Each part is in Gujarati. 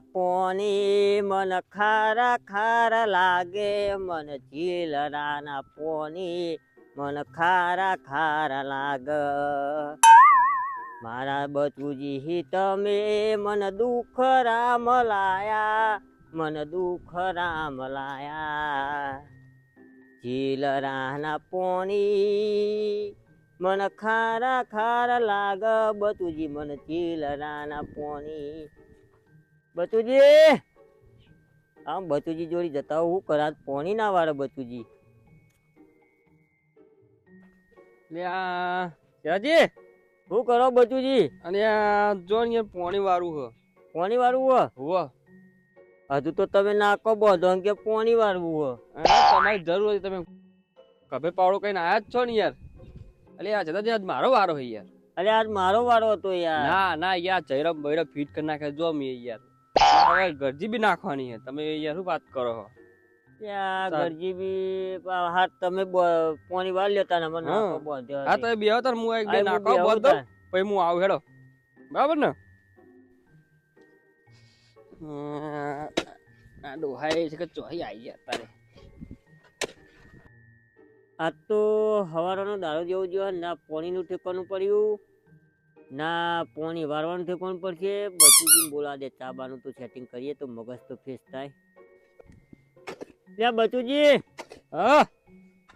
પોની મન ખારા ખારા લાગે મન ચીલરાના પોની મન ખારા ખારા લાગ મારા બચુજી તમે મન દુઃખ રામ લાયા મન દુઃખ રામ લાયા ચીલરાના પોની મન ખારા ખારા લાગ બચુજી મન ચીલરાના પોની બચુજી આમ બચુજી જોડી જતા હું કરા પોની ના વાળે બચુજી લે આ રાજી શું કરો બચુજી અને આ જો ને પોણી વાળું હ પોની વાળું હોવ હજુ તો તમે નાકો બોધો કે પોની વાળવું તમારી જરૂર હોય તમે કભે પાવડો કઈ આયા જ છો ને યાર અલે આ જતા આજ મારો વારો હે યાર અરે આજ મારો વારો હતો યાર ના ના યાર જયરમ બૈરમ ફિટ કરી નાખે જો મે યાર હવે ગરજી બી નાખવાની હે તમે યાર શું વાત કરો હો યાર ગરજી બી હાથ તમે પોની વાળ લેતા ને મને નાકો બોધ્યો હા તો બે તાર હું એક બે નાખો બોધ પછી હું આવું હેડો બરાબર ને આ ડોહાઈ છે કે ચોહી આવી ગયા તારે આજ તો હવારનો દારૂ જેવું જો ના પોણીનું ઠેકવાનું પડ્યું ના પોણી વારવાનું ઠેકવાનું પડશે બચુજી બોલા દે ચાબાનું તો સેટિંગ કરીએ તો મગજ તો ફ્રેશ થાય લે બચુજી હા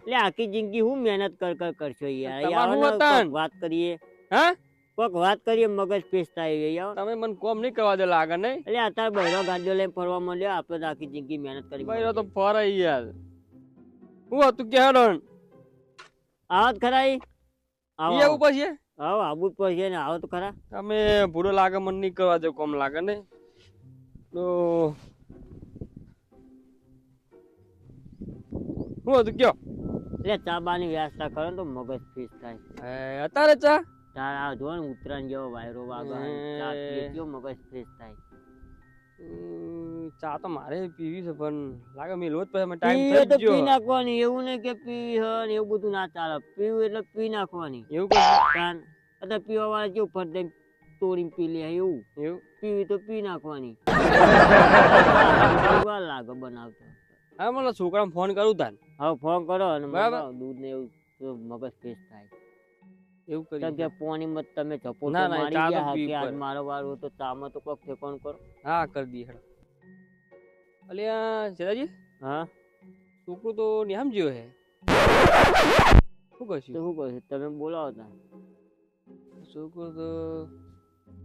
લે આખી જિંદગી હું મહેનત કરશો યાર વાત કરીએ હા કોક વાત કરીએ મગજ ફ્રેશ થાય યાર તમે મને કોમ નહીં કરવા દે લાગે નહીં એટલે અત્યારે બહેરો ગાડીઓ લઈને ફરવા માંડ્યો આપણે તો આખી જિંદગી મહેનત કરી બહેરો તો ફરાઈ યાર હું હતું કે હેડણ આવત ખરાઈ આવો એવું પછી આવો આબુ જ પડશે ને આવો તો ખરા તમે ભૂરો લાગે મને નહીં કરવા દે કોમ લાગે ને તો હું હતું કયો એટલે ચા બાની વ્યવસ્થા કરો તો મગજ ફ્રેશ થાય અત્યારે ચા તાર આ જો ને ઉત્તરાયણ જેવો વાયરો વાગે ચા પીએ કેવો મગજ ફ્રેશ થાય ચા તો મારે પીવી છે પણ લાગે મેં રોજ પછી ટાઈમ પીવી તો થઈ ગયો પી નાખવાની એવું નહીં કે પીવી હ ને એવું બધું ના ચાલે પીવું એટલે પી નાખવાની એવું કઈ અત્યારે પીવા વાળા કેવું ફટ દઈને તોડીને પી લે એવું એવું પીવી તો પી નાખવાની વાર લાગે બનાવતો હા મને છોકરાને ફોન કરું તાન હવે ફોન કરો અને બરાબર. દૂધ ને એવું તો મગજ ફ્રેશ થાય એવું કરી કેમ કે પોણી મત તમે ઝપો ના, તો ના, મારી ચા તો ગયા પીવી કે આજ પડે. મારો વારો તો ચામાં તો કોક ઠેકાણું કરો હા કરી દઈએ હેડો અલ્યા જેદાજી હા છોકરું તો નિહામ જ્યો હે શું તો કરશું શું કહે તમે બોલાવો તા છોકરું તો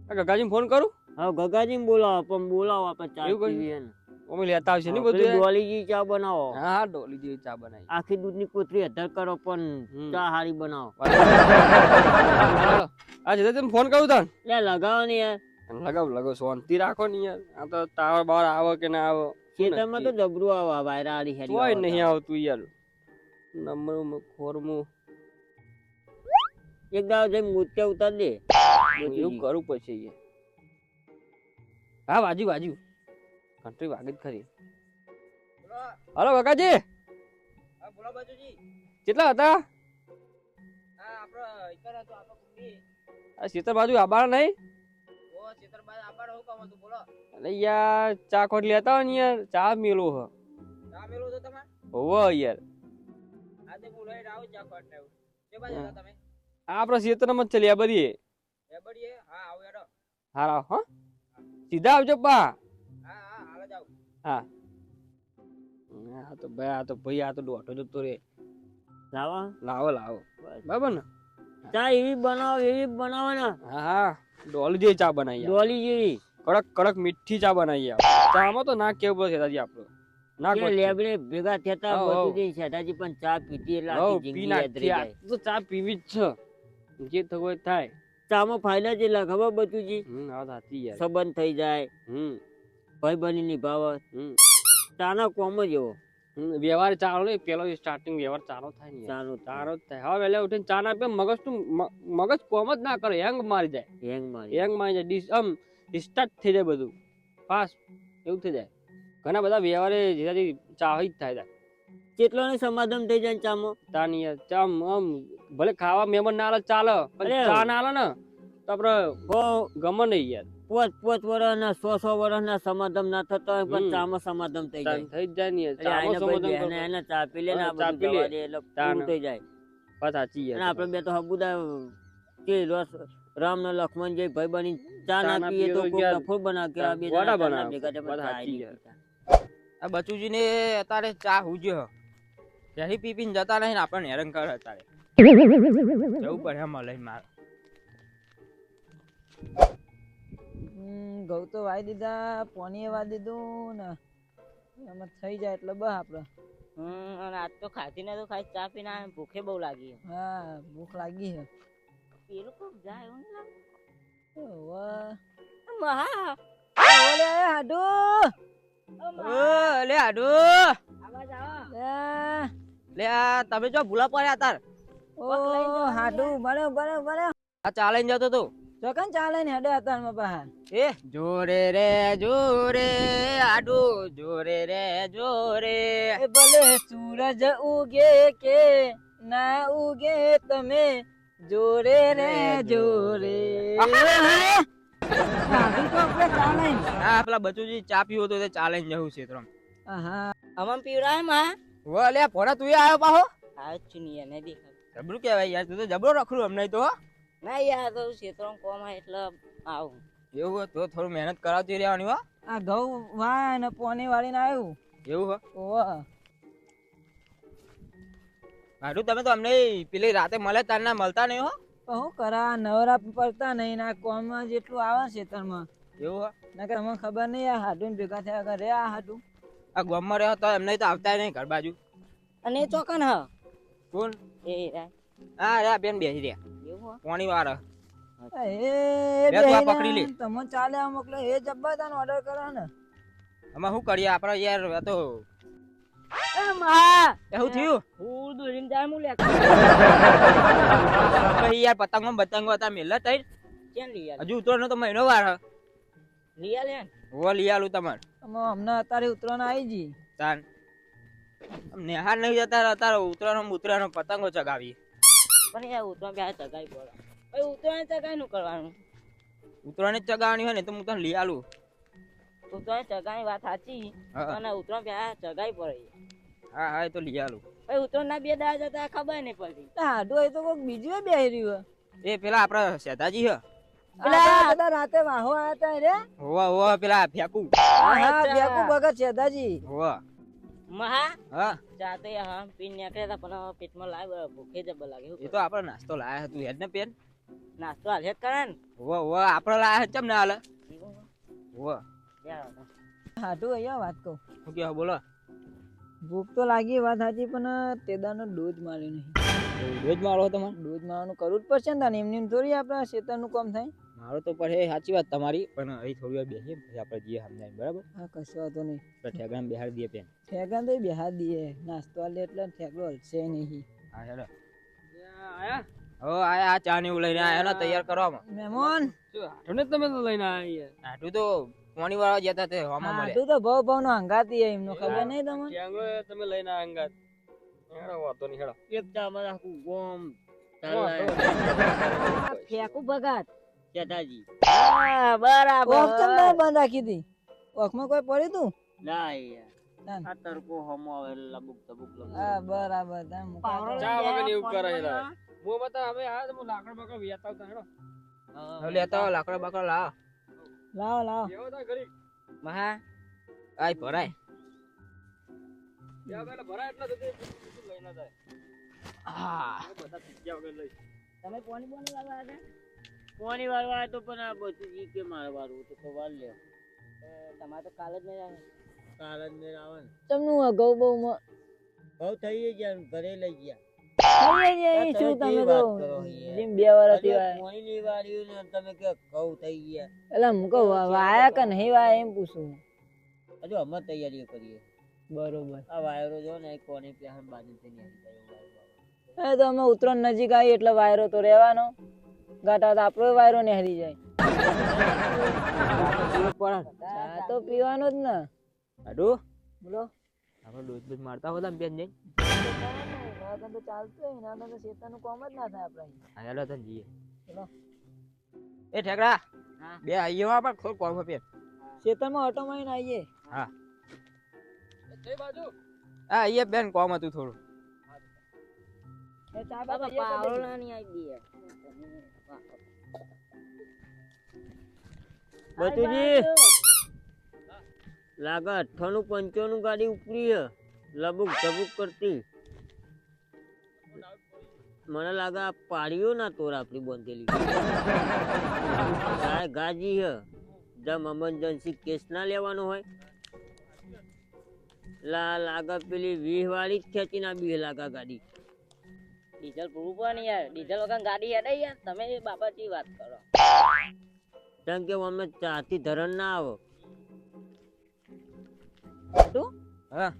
આ ગગાજીને ફોન કરું હા ગગાજી બોલાવો પણ બોલાવો આપણે ચા એવું કરશું? પીવીએ ને અમે લેતા આવશે ને પેલી બધું ડોલીજી ચા બનાવો હા હા ડોલી જેવી ચા બનાવી આખી દૂધની કોથળી અધર કરો પણ ચા હારી બનાવો આ જેદાજી ફોન કરું તાન લે લગાવો ને યાર લગાવ લગાવ શાંતિ રાખો ને યાર આ તો ટાવર બાવર આવે કે ના આવે ખેતરમાં તો જબરું આવે વાયરા હારી કોઈ નહીં આવતું યાર નંબર ખોરમું એક દાવ જઈ મૂર્તિ ઉતાર દે એવું કરું પછી યાર હા વાજુ વાજુ ઘંટડી વાગી જ ખરી હલો કાકાજી હા બોલો બાજુજી કેટલા હતા હા આપણો ઈકર હતો આપણો કુંડી આ શીતળ બાજુ આબાર નહીં ઓ ચેતરભાઈ આબાર હું કામ હતું બોલો અરે યાર ચા ખોટ લેતા હોય ને યાર ચા મેલો હ ચા મેલો તો તમે હોવો યાર આજે બોલાઈ આવો ચા ખોટ ને કે બાજુ હતા તમે આપડે શીતળમાં જ ચલ્યા બધી એબડીએ હા આવો એડો હારા હા સીધા આવજો પા હા હા હાલ જાવ હા આ તો ભાઈ આ તો દોઢો જતો રે લાવો લાવો લાવો બરાબર ને ચા એવી બનાવો ને હા હા ડોલી જેવી ચા બનાવી ડોલી જેવી કડક કડક મીઠી ચા બનાવી ચામાં તો ના કેવું પડે દાદી આપણો ના કે લેબડે ભેગા થતા બધું જઈ શેઠાજી પણ ચા પીતી એટલે આખી જિંદગી યાદ રહી જાય તો ચા પીવી જ છે જે થવું હોય થાય ચામાં ફાયદા જેટલા ખબર બચુજી આ સાચી યાર સંબંધ થઈ જાય ભાઈ બની નિભાવે ચાના કોમ જ એવો વ્યવહાર ચાલો ને પેલો સ્ટાર્ટિંગ વ્યવહાર ચાલો થાય ને ચાલો ચાલો જ થાય હવે વહેલા ઉઠીને ચા ના પે મગજ કોમ જ ના કરે હેંગ મારી જાય હેંગ મારી જાય આમ સ્ટાર્ટ થઈ જાય બધું ફાસ્ટ એવું થઈ જાય ઘણા બધા વ્યવહારે જેનાથી ચા જ થાય કેટલો ને સમાધાન થઈ જાય ચામાં તાની યાર ચા આમ ભલે ખાવા મહેમાન ના આલે ચાલે પણ ચા ના આલે ને તો આપડે ગમે નહીં યાર પોચ વર્ષના 100 વર્ષના સમાધાન ના થતા હોય પણ હમ. ચામાં સમાધાન થઈ જાય. થઈ જ જાય ને યાર. એટલે ચામાં આઈને ભાઈ સમાધાન બેને કરો. એને ચા પી લે ને આ ચા બધું પી લે. જવા દે એટલે તાન. પૂરું થઈ જાય. વાત સાચી અને યાર. આપણે બે તો હબુદા કે રામ ને લક્ષ્મણ જે ભાઈ બની ચા ચા ના ના પીએ પીએ તો તો કોક યાર ડફોળ બનાવે કે આ બે વડા જણા ચા ના બનાવે. ભેગા થયા પણ વાત ચા સાચી નહીં યાર. પીતા. આ બચુજીને અત્યારે ચા હુજ્યો ત્યાંથી પી પીને જતા નહીં ને આપણને હેરાન કરે અત્યારે જવું પડે એમાં લઈને મારે ઘઉં તો વાઈ દીધા, પોણીએ વાઈ દીધું ને એમાં થઈ જાય એટલે બસ આપડે. અને આજ તો ખાધી ને તો ખાઈ ચા પીને આયા, ભૂખે બહુ લાગી છે. હા ભૂખ લાગી છે. પેલું કોક જાય એવું નહીં લાગે? વાહ. મહા ઓલે હાડુ લે આડુ આવાજ આવો. લે આ તમે જો ભૂલા પડ્યા તાર ઓ હાડુ બને બને બને આ ચા લઈને જતો તો ચોકન ચાલે ને હેડે હતા માં પાહા. એ જોરે આડુ જોરે રે જોરે એ ભલે સૂરજ ઉગે કે ના ઉગે તમે જોરે રે જોરે. હાડુ તો આપણે ચાલે ને. આ પેલા બચુજી ચા પીવો તો તે ચા લઈને જવું છે તરમ આહા અમન પીવરાય માં વો લે ભોરા તું આવ્યો પાહો આ ચુનિયા ને દેખાય જબરું કહેવાય યાર તું તો જબરો રખડું અમને તો હો. ના યાર તો ક્ષેત્રમાં કોમ હોય એટલે આવું. એવું હોય તો થોડું મહેનત કરાવતી રહેવાની હો આ ઘઉં વાય ને પોણી વાળીને આવ્યું. એવું હો ઓહ હાડું તમે તો અમને પેલી રાતે મળે તારના મળતા નહીં હો તો હું કરા નવરા પડતા નહીં ના કોમમાં જેટલું આવે છે ખેતરમાં એવું હો નકર અમને ખબર નહીં આ હાડું ભેગા થયા કરે આ હાડું. આ ગામમાં રહ્યો તો એમને તો આવતા નહીં ઘર બાજુ અને એ ચોકન હ કોણ એ રાય હા રે બેન બેસી રહ્યા એવું હો. પોણી વાર એ બે તો આ પકડી લે. તમે ચાલે આ મોકલે એ જબ્બાદાન ઓર્ડર કરો ને. અમે શું કરીએ આપડે યાર આ તો એ મહા એવું થયું હું દોરીને જાય હું લે પછી યાર પતંગો હતા મેલા તઈ કેમ લઈ આલે? હજુ ઉતરવાનો તો મહિનો વાર હે. લઈ આલે ને? હોવા લઈ આલું તમારે અમે અમને અત્યારે ઉતરવાના આવી જી. તાન નેહાર નહીં જતા અત્યારે ઉતરવાનો પતંગો ચગાવી પણ યાર ઉતરણ બે ચગાઈ પડે. પછી ઉતરણ ચગાઈ નું કરવાનું? ઉતરવાની જ ચગાવવાની હોય ને તો હું તને લઈ આલું ઉતરણ ચગાઈ વાત સાચી હા અને ઉતરણ બે ચગાઈ પડે. હા હા એ તો લઈ આલું પછી ઉતરણ ના બે દાડા જતા ખબર નહીં પડતી. હાડું એ તો કોઈક બીજું બેહી રહ્યું એ પેલા આપડા શેતાજી હે પેલા બધા રાતે વાહો આયા તા રે. હોવા પેલા ફેંકું હા ફેકુ ભગત છેદાજી. હોવા મહા હા જાતે હા પીન નીકળ્યા હતા પણ હવે પેટમાં લાવ ભૂખે જબર લાગે. શું એ કરું? તો આપડે નાસ્તો લાયા હતું હેડ ને પેન નાસ્તો હાલે જ કરે ને. હોવા આપડે લાયા ચમ ના હાલે હોવા હાડું અહીંયા વાત કહું. શું કે બોલો ભૂખ તો લાગી વાત સાચી પણ તેદાનો ડોઝ માર્યો નહીં. રોજ મારો તમારે ડોઝ મારવાનું કરવું જ પડશે ને તાને એમને એમ થોડી આપણા ખેતરનું કામ થાય. મારો તો પર હે સાચી વાત તમારી પણ અહીં થોડી વાર બેસીએ પછી આપણે જઈએ સમજાય બરાબર હા કશો વાંધો નહીં. આપણે ઠેકાણ બેહાડી દઈએ પેન ઠેકાણ તો બેહાર દઈએ નાસ્તો આલે એટલે ઠેકડો હલશે નહીં. હા હેડો આયા હો આયા આ ચા ને એવું લઈને આયા ને તૈયાર કરવામાં મહેમાન હાડુને તમે તો લઈને આયા યાર. આટલું તો પાણી વાળા જતા તે હવામાં મળે હાડું તો ભાવ નો હંગાતી એમનો ખબર નહીં તમને. ક્યાંગો તમે લઈને આયા અંગાત. હેડો વાતો નહીં હેડો. એક ચામાં આખું ગોમ ફેંકું ભગત. ચેતાજી હા બરાબર. ઓખ કેમ ના બંધ રાખી હતી? ઓખમાં કોઈ પડ્યું તું? ના યાર તાન. આ તડકો હમો આવે એટલે લબુક તબુક હા બરાબર તાન મુકા પાવડો દો. ચા લઈ વગર જાય, એવું કરે પાણી યાર. માં. હું બતા હવે આ તો લાકડા બાકડા વેતા આવતા હેડો. હવે લેતા આવો, લાકડા બાકડા લાવો લાવો લાવો. એવો તા ઘરી. મહા આય ભરાય ત્યાં પેલા ભરાય એટલા સુધી લઈને જાય. હા બધા પીગ્યા વગર લઈ. તમે પાણી બોની લાવવા હતા? પાણી વાળવા તો પણ આ બધું જી કે મારે વાળવું તો વાર લે તમારે તો કાલ જ નહીં આવે. કાલ જ મેળ આવે ને તમનું આ ઘઉં બહુ બહુ થઈ ગયા ઘરે લઈ ગયા થઈ શું તમે તો વાત કરો યાર. જેમ 2 વર્ષથી વાયા. પાણી ની વાળ્યું ને તમે કે ઘઉં થઈ ગયા એટલે મુકો વાયા કે નહીં વાયા એમ પૂછું. હજુ અમે તૈયારીઓ કરીએ બરોબર. આ વાયરો જો ને એક કોની પ્યાહન બાજુ થી નહીં એ તો અમે ઉતરણ નજીક આવી એટલે વાયરો તો રહેવાનો. ગાટા તો આપણો વાયરો નેહરી જાય. ચા તો પીવાનો જ ને. આડું બોલો. આપણે ડોઝ ડોઝ મારતા હોતા બેન જઈ ના તો ચાલતું હોય ના તો શેતાનું કામ જ ના થાય આપણે. હા હેડો તને જઈએ ચલો. એ ઠેકડા બે આઈએ આપણે ખોલ કોમ આપે ખેતરમાં ઓટો મારીને આવીએ. કઈ બાજુ હા આઈએ બેન કોમ હતું થોડું એ ચા બાપા બાપા પાવડો નાની આવી દે બચુજી લાગે 98-95 ગાડી ઉપરી હે લબુક ઝબુક કરતી મને લાગે આ પાડ્યો ના તોર આપણી બંધેલી ગાજી હે જમ એમરજન્સી કેસ ના લેવાનો હોય લાગે પેલી 20 વાળી જ ખેંચી ના બી લાગે ગાડી ડીઝલ પૂરું પણ યાર ડીઝલ વગર ગાડી હેડે યાર તમે બાપાથી વાત કરો કેમ કે અમે ચાથી ધરણ ના આવો હા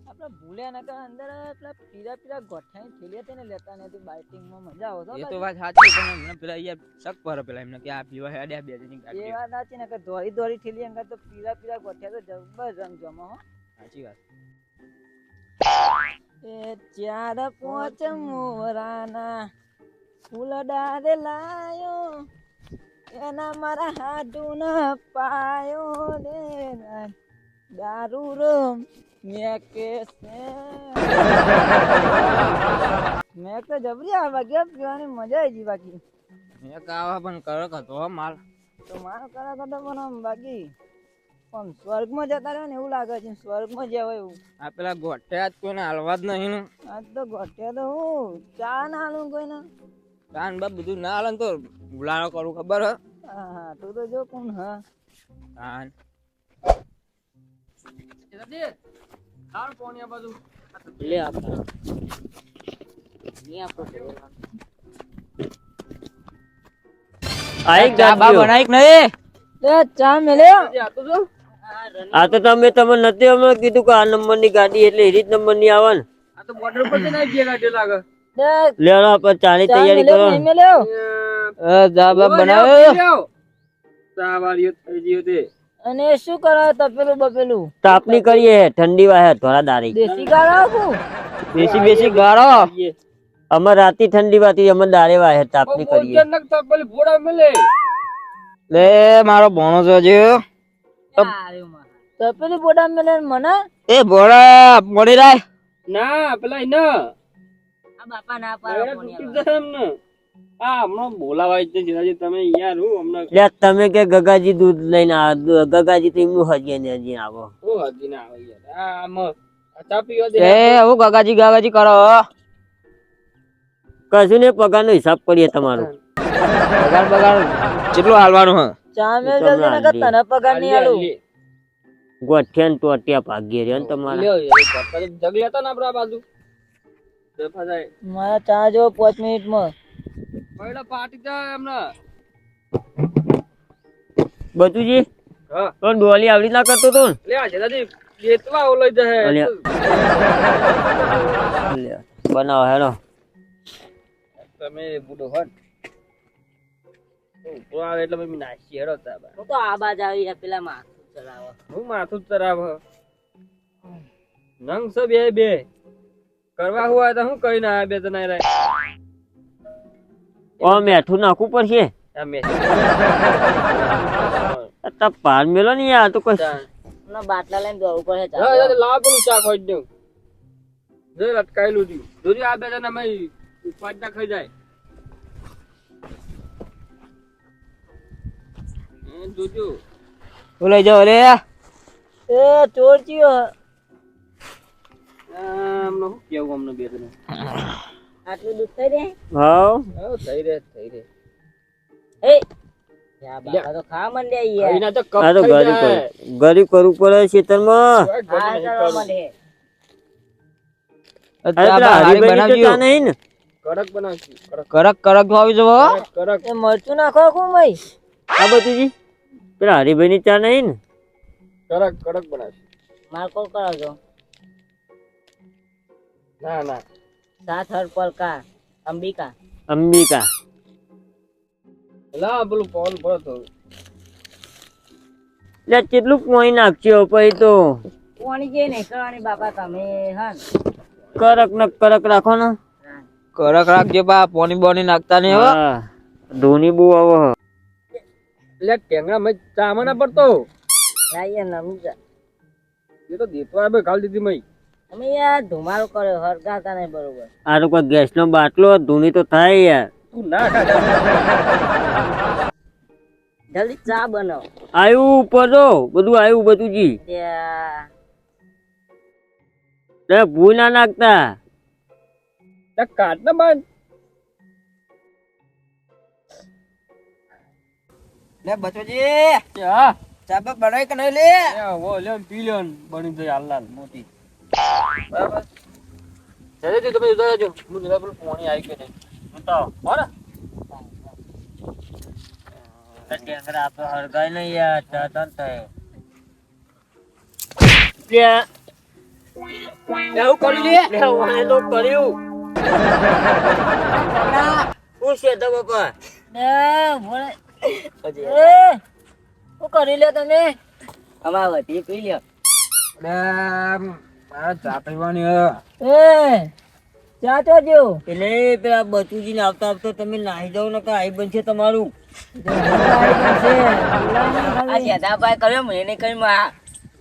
આપણે ભૂલ્યા નકર અંદર પેલા પીરા પીરા ગોઠાઈ થેલી હતી ને લેતા નથી બાઇકિંગ માં મજા આવતો એ તો વાત સાચી પણ એમને પેલા યાર શક પર પેલા એમને કે આ પીવા હેડ્યા બે જણની એ ગાડી વાત સાચી ને કે દોરી દોરી થેલી અંગર તો પીરા પીરા ગોઠ્યા તો જબર રંગ જમો હો. સાચી વાત એ ચાર પોચ મોરાના ફૂલડા રે લાયો એના મારા હાડું ના પાયો રે દારૂ રો મેં કે મેં તો જબરી આ વાગ્યા પીવાની મજા આવી ગઈ બાકી મેં કાવા પણ કરક હતો હો માલ તો મારો કરા કરતો પણ આમ બાકી પણ સ્વર્ગમાં જતા રહે ને એવું લાગે છે સ્વર્ગમાં જ્યાં હોય એવું આ પેલા ગોઠ્યા જ કોઈને હાલવા જ નહીં ને આજ તો ઘટ્યા તો હું ચા ના હાલું કોઈને કાન બાપ બધું ના હાલે ને તો ગુલાડો કરું ખબર હે હા હા તું તો જો કોણ હા કાન તાર કોણ આ બાજુ લે આપા ની આપો આઈ ચા બા ગાડીઓ બનાવી કે નહીં એ ચા મેલ્યો આ તો જો આ તો તમે નથી અમે કીધું કે આ નંબર ની ગાડી એટલે એ જ નંબર ની આવે ને આ તો બોર્ડર પર જઈને બે ગાડી લાગે લેવાનો આપણે ચાની ચા તૈયારી મેલ્યો કરો નહીં મેલ્યો ચા બા બનાવે ચા વાળી થઈ ગઈ હતી અને શું કરો તપેલું બપેલું તાપની કરીએ ઠંડી વાહે થોડા દારી દેશી ગાળો આપું બેસી ગાળો અમે રાતી ઠંડી વાતી અમે દારે વાહે તાપની કરીએ પેલી ભોળા મળે લે મારો ભણો છે જે તપેલી બોડા મેલે મને એ ભોળા મળી રાય ના પેલા એના આ બાપા ના પાડો તૂટી જશે એમને આ હમણાં બોલાવાય છે જીરાજી તમે યાર હું હમણાં લે તમે કે ગગાજી દૂધ લઈને ગગાજી તો એમનું હજી ને હજી આવો હું હજી ના આવે યાર આ આમાં ચા પીવા દે એ હું ગગાજી કરો કશું ને પગાર નો હિસાબ કરીએ તમારો બગાડ કેટલું હાલવાનું હે ચા મેલ જલ્દી નકર તને પગાર નહીં આલું ગોઠિયા ને ટોટિયા ભાગીએ રે ને તમારા લ્યો જગ લેતા ને આપડા બાજુ દેખા જાય મારા ચા જો 5 મિનિટમાં પહેલા પાર્ટી જાય હમણાં બચુજી હા તો ડોલી આવડી ના કરતો તો ને લે આ જીરાજી બેતવા ઓલો જાય લે બનાવો હેલો તમે બુડો હટ તો આવે એટલે મેં નાસી હેડો તાબા હું તો આ બાજ આવી પેલા માથું ચલાવો હું માથું ચરાવ નંગ છે બે કરવા હોય તો હું કઈ ના બે તો નહીં રહે ઓ મેઠું નાખવું પડશે આ મેં તા પાર મેલો ને યાર તો કઈ ના બાટલા લઈને દોડવું પડે ચા લાવ પેલું ચા ખોઈ દઉં જો લટકાયેલું છું જોજો આ બે જણા મેં પાંચ ના ખાઈ જાય જોજો લઈ જાઓ રે એ ચોર ચિયો આમનો શું કેવું અમને બે જણા આટલું દૂધ થઈ રે હાવ થઈ રે એ યા બાપા તો ખા મંડે યાર એના તો કપ આ તો થઈ ગરીબ જાય ગરીબ કરવું પડે ખેતરમાં આ કરવા મંડે અરે પેલા હરીભાઈ ની તો ચા નહીં ને કડક બનાવશું કરક આવી જવો કડક એ મરચું નાખો કોણ ભાઈ આ બચુજી પેલા હરીભાઈ ની ચા નહીં ને કડક બનાવશું માર કોલ કરાવજો ના સાત હર પલકા અંબિકા અંબિકા લા પેલું પોલ ભરો તો લે કેટલું પોઈ નાખજો પછી તો કોણી જે નહીં કરવાની બાપા તમે હન કરક ને કરક રાખો ને કરક રાખજે બા પોની બોની નાખતા નહીં હવે હા ધોની બહુ આવો એટલે ટેંગડા મય ચામાં ના પડતો આઈએ નમી જા એ તો દેતો આ બે ગાલ દીધી મય અમે યાર ધુમાડો કર્યો હરગાતા નહીં બરોબર આ તો કોઈ ગેસનો બાટલો ધૂની તો થાય યાર. તું ના ખા જલ્દી ચા બનાવ આવ્યું ઉપર તો બધું આવ્યું બચુજી. તે ભૂલ ના નાખતા. કાટ ના બાંધ લે બચોજી હા ચા બા બનાવી કે નહીં લે વો લેન પી લેન બની જાય હાલ મોટી બરાબર જલ્દી થી તમે ઉધર આવજો હું જરા પેલું પાણી આવી કે નહીં બતાવો બરાબર ટેંગરા આપણે હરગાય નહીં યાર ચા તન થાય. એવું કરી લે વાણે તો કર્યું. શું છે તો બાપા? શું કરી લ્યો તમે અમારા વધી પી લ્યો મારા ચા પીવાની ચા તો જો એટલે પેલા બચુજીને આવતા આવતા તમે નાહી જાવ ને આઈ બનશે તમારું. આ જેદાભાઈ કર્યો મેં નહીં કર્યું માં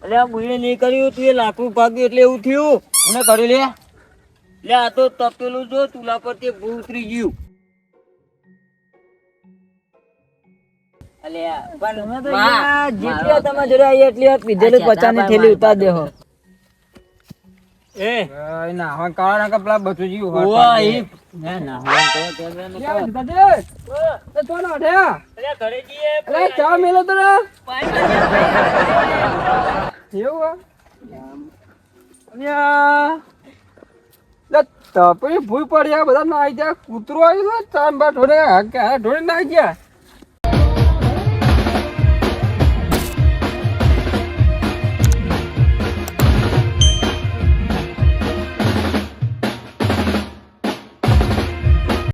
અરે આ બુઈએ નહીં કર્યું તું એ લાકડું ભાગ્યું એટલે એવું થયું. કોને કર્યું લે એટલે આ તો તપેલું જો ચૂલા પર તે ભૂ ઉતરી ગયું. પણ જેટલી તમારા જોડે આવી એટલી પીધેલી પચાસની થેલી ઉતાર દેહો એ નાહવા કાળા ના કપડા બચુજી ઓવા ઈ ના ના હું તો તેલવે ન તો. અરે ઘરે જઈએ ચા મેલો તો એવું તપડી ભૂઈ પડ્યા બધા ના આવી ગયા કૂતરો આવ્યું ચા બા ઢોળે ઢોળે ના આવી ગયા